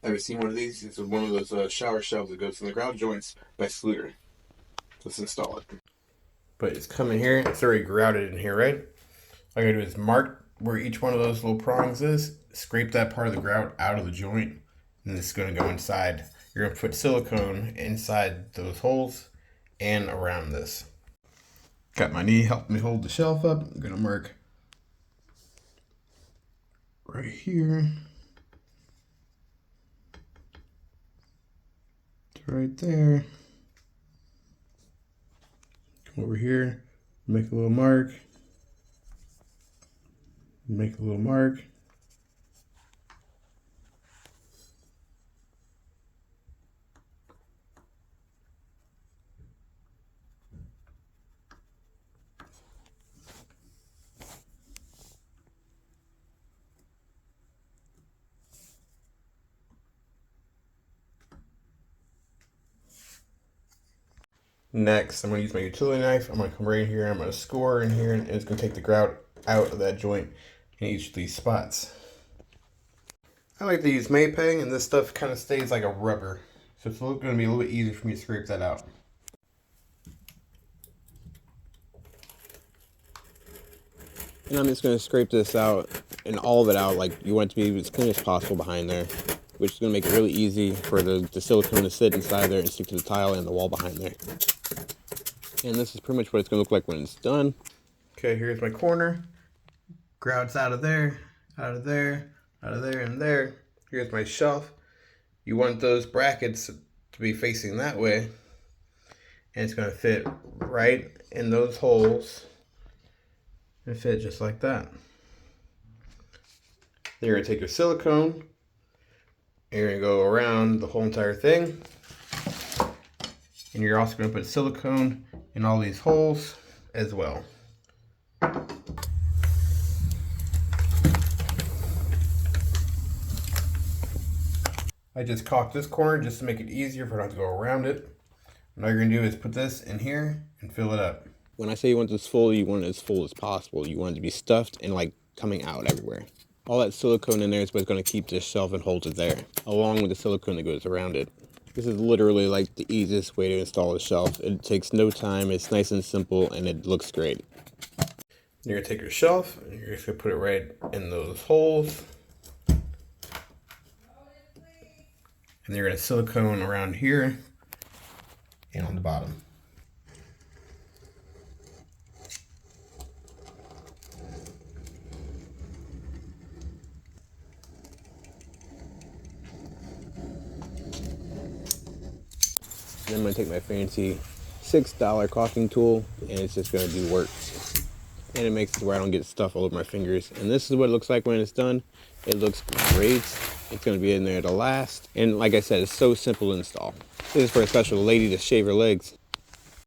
Have you seen one of these? It's one of those shower shelves that goes in the grout joints by Schluter. Let's install it. But it's coming here. It's already grouted in here, right? All I gotta do is mark where each one of those little prongs is, scrape that part of the grout out of the joint, and it's gonna go inside. You're gonna put silicone inside those holes and around this. Got my knee helping me hold the shelf up. I'm gonna mark right here. It's right there. Come over here, make a little mark. Make a little mark. Next, I'm going to use my utility knife. I'm going to come right in here. I'm going to score in here, and it's going to take the grout out of that joint in each of these spots. I like to use Maypeng, and this stuff kind of stays like a rubber. So it's going to be a little bit easier for me to scrape that out. And I'm just going to scrape this out and all of it out like you want it to be as clean as possible behind there, which is going to make it really easy for the silicone to sit inside there and stick to the tile and the wall behind there. And this is pretty much what it's going to look like when it's done. Okay, here's my corner. Grout's out of there, out of there, out of there, and there. Here's my shelf. You want those brackets to be facing that way. And it's going to fit right in those holes. And fit just like that. Then you're going to take your silicone. And you're going to go around the whole entire thing. And you're also going to put silicone in all these holes as well. I just caulked this corner just to make it easier for it not to go around it. And all you're going to do is put this in here and fill it up. When I say you want this full, you want it as full as possible. You want it to be stuffed and like coming out everywhere. All that silicone in there is what's going to keep this shelf and hold it there, along with the silicone that goes around it. This is literally like the easiest way to install a shelf. It takes no time, it's nice and simple, and it looks great. You're going to take your shelf, and you're just going to put it right in those holes. And you're going to silicone around here and on the bottom. Then I'm going to take my fancy $6 caulking tool, and it's just going to do work. And it makes it where I don't get stuff all over my fingers. And this is what it looks like when it's done. It looks great. It's going to be in there to last. And like I said, it's so simple to install. This is for a special lady to shave her legs.